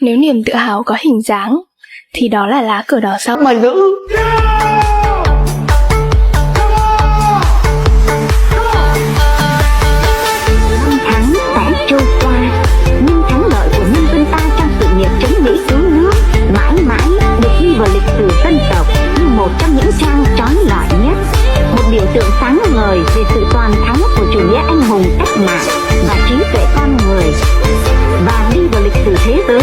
Nếu niềm tự hào có hình dáng, thì đó là lá cờ đỏ sao mà giữ. Năm tháng sẽ trôi qua, nhưng thắng lợi của nhân dân ta trong sự nghiệp chống Mỹ cứu nước mãi mãi được ghi vào lịch sử dân tộc như một trong những trang chói lọi nhất, một biểu tượng sáng ngời về sự toàn thắng của chủ nghĩa anh hùng cách mạng và trí tuệ con người, và đi vào lịch sử thế giới